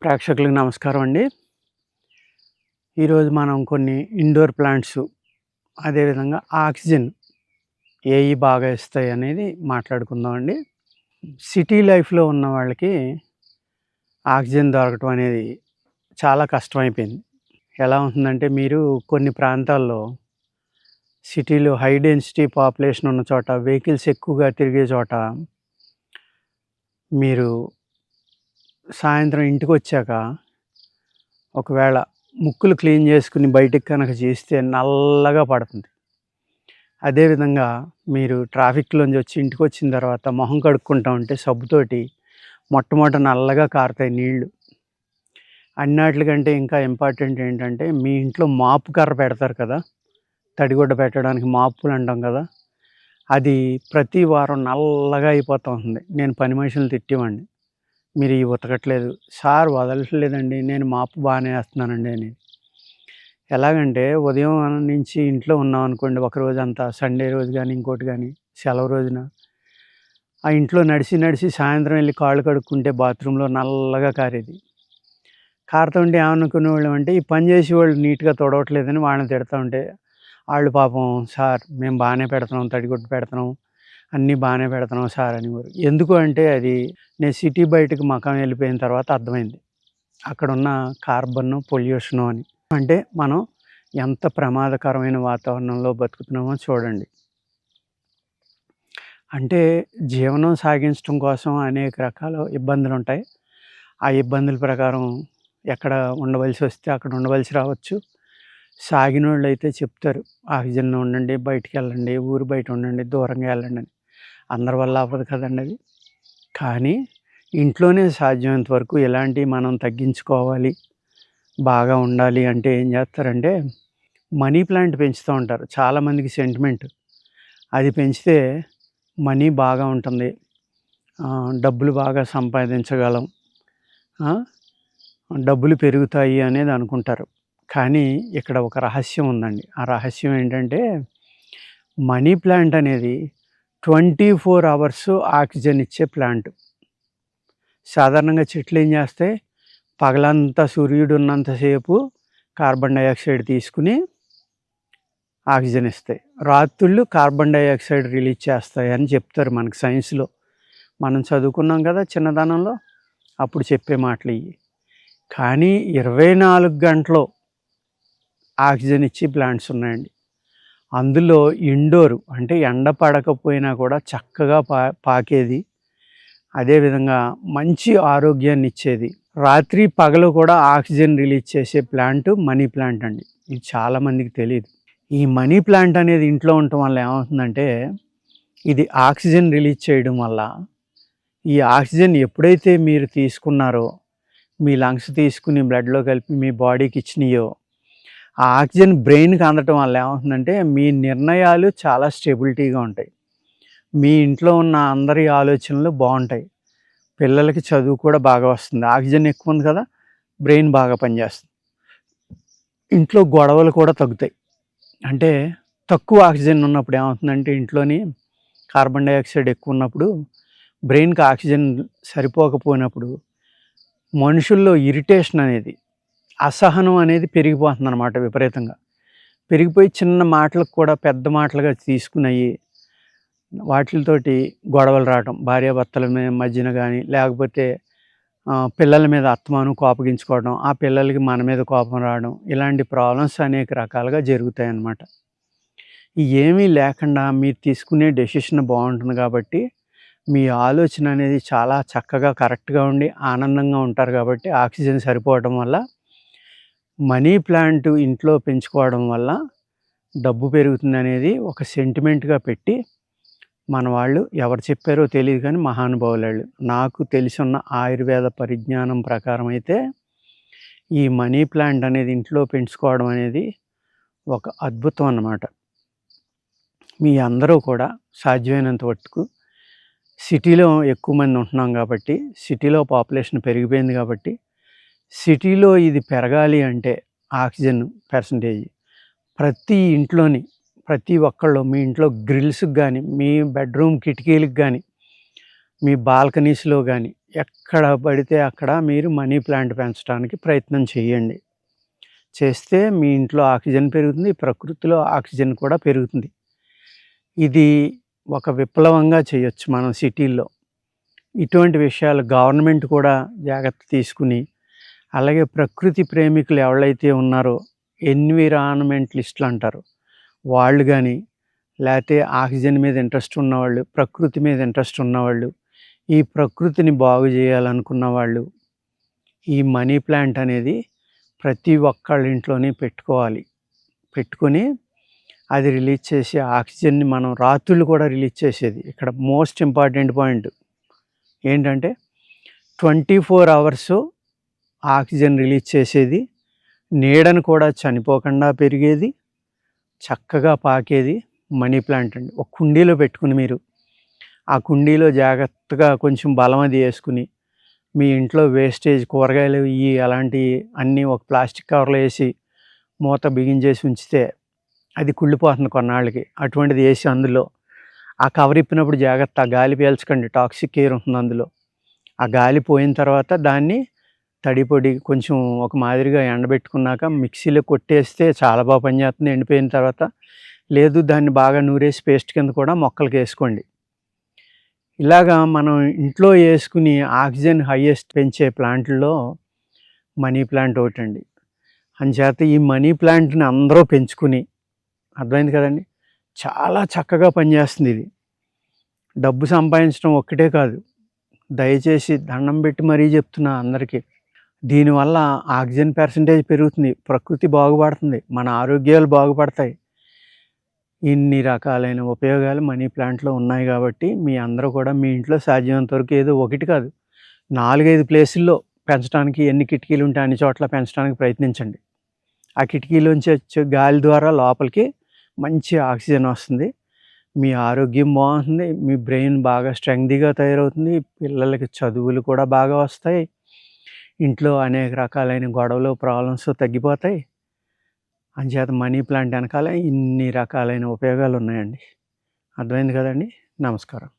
ప్రేక్షకులకు నమస్కారం అండి. ఈరోజు మనం కొన్ని ఇండోర్ ప్లాంట్స్, అదేవిధంగా ఆక్సిజన్ ఏయి బాగా ఇస్తాయి అనేది మాట్లాడుకుందామండి. సిటీ లైఫ్‌లో ఉన్న వాళ్ళకి ఆక్సిజన్ దొరకటం అనేది చాలా కష్టమైపోయింది. ఎలా ఉంటుందంటే మీరు కొన్ని ప్రాంతాల్లో సిటీలో హై డెన్సిటీ పాపులేషన్ ఉన్న చోట, వెహికల్స్ ఎక్కువగా తిరిగే చోట మీరు సాయంత్రం ఇంటికొచ్చాక ఒకవేళ ముక్కులు క్లీన్ చేసుకొని బయటికి కనుక తీస్తే నల్లగా పడుతుంది. అదేవిధంగా మీరు ట్రాఫిక్‌లోంచి వచ్చి ఇంటికొచ్చిన తర్వాత మొహం కడుక్కుంటా ఉంటే సబ్బుతోటి మొట్టమొదట నల్లగా కారుతాయి నీళ్ళు. అన్నిట్లికంటే ఇంకా ఇంపార్టెంట్ ఏంటంటే మీ ఇంట్లో మాపు కర్ర పెడతారు కదా! తడిగుడ్డ పెట్టడానికి మాపులు అంటాం కదా! అది ప్రతి వారం నల్లగా అయిపోతా ఉంటుంది. నేను పని మనుషుల్ని తిట్టేవాడిని. మీరు ఇవి ఉతకట్లేదు. సార్ వదలట్లేదండి. నేను మాపు బానే ఏస్తున్నానండి అని. ఎలాగంటే ఉదయం నుంచి ఇంట్లో ఉన్నామనుకోండి ఒక రోజంతా, సండే రోజు గానీ, ఇంకోటి గానీ, సెలవు రోజున ఆ ఇంట్లో నడిచి, నడిచి సాయంత్రం ఎళ్లి కాళ్ళు కడుక్కుంటే బాత్రూమ్‌లో నల్లగా కారేది. కారుతుంటే ఏమనుకునేవాళ్ళమంటే, ఈ పని చేసేవాళ్ళు నీట్‌గా తుడవట్లేదని వాళ్ళని తిడతా ఉంటే, ఆళ్ళు పాపం సార్ మేము బానే పెడుతున్నాం, తడిగుడ్డ పెడుతున్నాం, అన్నీ బానే పెడుతున్నాం సార్ అనేవారు. ఎందుకు అంటే అది నేను సిటీ బయటకి మకాం వెళ్ళిపోయిన తర్వాత అర్థమైంది. అక్కడున్న కార్బను, పొల్యూషను అని. అంటే మనం ఎంత ప్రమాదకరమైన వాతావరణంలో బతుకుతున్నామో చూడండి. అంటే జీవనం సాగించడం కోసం అనేక రకాల ఇబ్బందులుంటాయి. ఆ ఇబ్బందుల ప్రకారం ఎక్కడ ఉండవలసొస్తే అక్కడ ఉండవలసి రావచ్చు. సాగినోళ్ళైతే చెప్తారు. ఆక్సిజన్‌లో ఉండండి, బయటికెళ్ళండి, ఊరు బయట ఉండండి, దూరంగా వెళ్ళండి అని. అందరి వల్ల అవ్వదు కదండీ అది. కానీ ఇంట్లోనే సాధ్యమైనంత వరకు ఇలాంటివి మనం తగ్గించుకోవాలి, బాగా ఉండాలి అంటే ఏం చేస్తారంటే మనీ ప్లాంట్ పెంచుతూ ఉంటారు. చాలామందికి సెంటిమెంట్. అది పెంచితే మనీ బాగా ఉంటుంది. డబ్బులు బాగా సంపాదించగలం. ఆ! డబ్బులు పెరుగుతాయి అనేది అనుకుంటారు. కానీ ఇక్కడ ఒక రహస్యం ఉందండి. ఆ రహస్యం ఏంటంటే మనీ ప్లాంట్ అనేది 24 అవర్స్ ఆక్సిజన్ ఇచ్చే ప్లాంట్. సాధారణంగా చెట్లు ఏం చేస్తాయి? పగలంతా సూర్యుడు ఉన్నంత సేపు కార్బన్ డయాక్సైడ్ తీసుకొని ఆక్సిజన్ ఇస్తాయి. రాత్రుళ్ళు కార్బన్ డయాక్సైడ్ రిలీజ్ చేస్తాయని చెప్తారు మనకు సైన్స్‌లో. మనం చదువుకున్నాం కదా చిన్నతనంలో. అప్పుడు చెప్పే మాటలియి. కానీ 24 గంటలు ఆక్సిజన్ ఇచ్చే ప్లాంట్స్ ఉన్నాయండి. అందులో ఇండోరు అంటే ఎండ పడకపోయినా కూడా చక్కగా పాకేది. అదేవిధంగా మంచి ఆరోగ్యాన్నిచ్చేది. రాత్రి, పగలు కూడా ఆక్సిజన్ రిలీజ్ చేసే ప్లాంట్ మనీ ప్లాంట్ అండి. ఇది చాలామందికి తెలీదు. ఈ మనీ ప్లాంట్ అనేది ఇంట్లో ఉండటం వల్ల ఏమవుతుందంటే, ఇది ఆక్సిజన్ రిలీజ్ చేయడం వల్ల, ఈ ఆక్సిజన్ ఎప్పుడైతే మీరు తీసుకున్నారో, మీ లంగ్స్ తీసుకుని బ్లడ్‌లో కలిపి మీ బాడీకి ఇచ్చినాయో, ఆ ఆక్సిజన్ బ్రెయిన్‌కి అందటం వల్ల ఏమవుతుందంటే, మీ నిర్ణయాలు చాలా స్టెబిలిటీగా ఉంటాయి. మీ ఇంట్లో ఉన్న అందరి ఆలోచనలు బావుంటాయి. పిల్లలకి చదువు కూడా బాగా వస్తుంది. ఆక్సిజన్ ఎక్కువ ఉంది కదా! బ్రెయిన్ బాగా పనిచేస్తుంది. ఇంట్లో గొడవలు కూడా తగ్గుతాయి. అంటే తక్కువ ఆక్సిజన్ ఉన్నప్పుడు ఏమవుతుందంటే ఇంట్లోని కార్బన్ డయాక్సైడ్ ఎక్కువ ఉన్నప్పుడు బ్రెయిన్‌కి ఆక్సిజన్ సరిపోకపోయినప్పుడు మనుషుల్లో ఇరిటేషన్ అనేది, అసహనం అనేది పెరిగిపోతుందన్నమాట విపరీతంగా. పెరిగిపోయి చిన్న మాటలకు కూడా పెద్ద మాటలుగా తీసుకునయి వాటిలతోటి గొడవలు రావటం. భార్యాభర్తల మధ్యన గానీ, లేకపోతే పిల్లల మీద అత్తమాను కోపగించుకోవడం, ఆ పిల్లలకి మన మీద కోపం రావడం, ఇలాంటి ప్రాబ్లమ్స్ అనేక రకాలుగా జరుగుతాయన్నమాట. ఏమీ లేకుండా మీరు తీసుకునే డెసిషన్ బావుంటుంది కాబట్టి, మీ ఆలోచన అనేది చాలా చక్కగా కరెక్ట్‌గా ఉండి ఆనందంగా ఉంటారు కాబట్టి, ఆక్సిజన్ సరిపోవడం వల్ల మనీ ప్లాంట్ ఇంట్లో పెంచుకోవడం వల్ల డబ్బు పెరుగుతుందనేది ఒక సెంటిమెంట్‌గా పెట్టి మన వాళ్ళు ఎవరు చెప్పారో తెలీదు కానీ మహానుభావులాళ్ళు. నాకు తెలిసున్న ఆయుర్వేద పరిజ్ఞానం ప్రకారం అయితే, ఈ మనీ ప్లాంట్ అనేది ఇంట్లో పెంచుకోవడం అనేది ఒక అద్భుతం అన్నమాట. మీ అందరూ కూడా సాధ్యమైనంత మట్టుకు సిటీలో ఎక్కువ మంది ఉంటున్నాం కాబట్టి, సిటీలో పాపులేషన్ పెరిగిపోయింది కాబట్టి, సిటీలో ఇది పెరగాలి అంటే ఆక్సిజన్ పర్సెంటేజ్ ప్రతి ఇంట్లోని ప్రతి ఒక్కళ్ళు మీ ఇంట్లో గ్రిల్స్‌కి గానీ, మీ బెడ్‌రూమ్ కిటికీలకి గానీ మీ బాల్కనీస్‌లో గానీ, ఎక్కడ పడితే అక్కడ మీరు మనీ ప్లాంట్ పెంచడానికి ప్రయత్నం చేయండి. చేస్తే మీ ఇంట్లో ఆక్సిజన్ పెరుగుతుంది. ప్రకృతిలో ఆక్సిజన్ కూడా పెరుగుతుంది. ఇది ఒక విప్లవంగా చేయొచ్చు మనం సిటీల్లో. ఇటువంటి విషయాలు గవర్నమెంట్ కూడా జాగ్రత్త తీసుకుని, అలాగే ప్రకృతి ప్రేమికులు ఎవళ్ళైతే ఉన్నారో ఎన్విరాన్మెంటలిస్టులు అంటారు. వాళ్ళు గానీ, లేతే ఆక్సిజన్ మీద ఇంట్రెస్ట్ ఉన్నవాళ్ళు, ప్రకృతి మీద ఇంట్రెస్ట్ ఉన్నవాళ్ళు, ఈ ప్రకృతిని బాగు చేయాలనుకున్న వాళ్ళు, ఈ మనీ ప్లాంట్ అనేది ప్రతి ఒక్కళ్ళ ఇంట్లోని పెట్టుకోవాలి. పెట్టుకొని అది రిలీజ్ చేసే ఆక్సిజన్‌ని మనం రాత్రుళ్ళు కూడా రిలీజ్ చేసేది. ఇక్కడ మోస్ట్ ఇంపార్టెంట్ పాయింట్ ఏంటంటే 24 అవర్సు ఆక్సిజన్ రిలీజ్ చేసేది. నీడను కూడా చనిపోకుండా పెరిగేది. చక్కగా పాకేది మనీ ప్లాంట్ అండి. ఒక కుండీలో పెట్టుకుని మీరు, ఆ కుండీలో జాగ్రత్తగా కొంచెం బలం అది యేసుకుని, మీ ఇంట్లో వేస్టేజ్ కూరగాయలు అలాంటియి అన్నీ ఒక ప్లాస్టిక్ కవర్‌లో ఏసి, మూత బిగించేసి ఉంచితే అది కుళ్ళిపోతుంది కొన్నాళ్ళకి. అటువంటిది ఏసి అందులో ఆ కవర్ ఇప్పినప్పుడు జాగ్రత్త, ఆ గాలి పీల్చకండి. టాక్సిక్ ఎయిర్ ఉంటుంది అందులో. ఆ గాలి పోయిన తర్వాత దాన్ని తడి పొడి కొంచెం ఒక మాదిరిగా ఎండబెట్టుకున్నాక మిక్సీలో కొట్టేస్తే చాలా బాగా పనిచేస్తుంది ఎండిపోయిన తర్వాత. లేదు దాన్ని బాగా నూరేసి పేస్ట్ కింద కూడా మొక్కలకేసుకోండి. ఇలాగా మనం ఇంట్లో యేసుకుని ఆక్సిజన్ హైయెస్ట్ పెంచే ప్లాంట్‌ల్లో మనీ ప్లాంట్ ఒకటండి. అంచేత ఈ మనీ ప్లాంట్‌ని అందరూ పెంచుకుని, అర్థమైంది కదండీ! చాలా చక్కగా పనిచేస్తుంది ఇది. డబ్బు సంపాదించడం ఒక్కటే కాదు. దయచేసి దండం పెట్టి మరీ చెప్తున్నా అందరికీ. దీనివల్ల ఆక్సిజన్ పర్సెంటేజ్ పెరుగుతుంది. ప్రకృతి బాగుపడుతుంది. మన ఆరోగ్యాలు బాగుపడతాయి. ఇన్ని రకాలైన ఉపయోగాలు మనీ ప్లాంట్‌లో ఉన్నాయి కాబట్టి, మీ అందరూ కూడా మీ ఇంట్లో సాధ్యమైనంత వరకు ఏదో ఒకటి కాదు, 4, 5 ప్లేసుల్లో పెంచడానికి ఎన్ని కిటికీలు ఉంటే అన్ని చోట్ల పెంచడానికి ప్రయత్నించండి. ఆ కిటికీలోంచి వచ్చే గాలి ద్వారా లోపలికి మంచి ఆక్సిజన్ వస్తుంది. మీ ఆరోగ్యం బాగుంటుంది. మీ బ్రెయిన్ బాగా స్ట్రెంగ్తీగా తయారవుతుంది. పిల్లలకి చదువులు కూడా బాగా వస్తాయి. ఇంట్లో అనేక రకాలైన గొడవలు, ప్రాబ్లమ్స్ తగ్గిపోతాయి. అంచేత మనీ ప్లాంట్ వెనకాల ఇన్ని రకాలైన ఉపయోగాలు ఉన్నాయండి. అర్థమైంది కదండీ! నమస్కారం.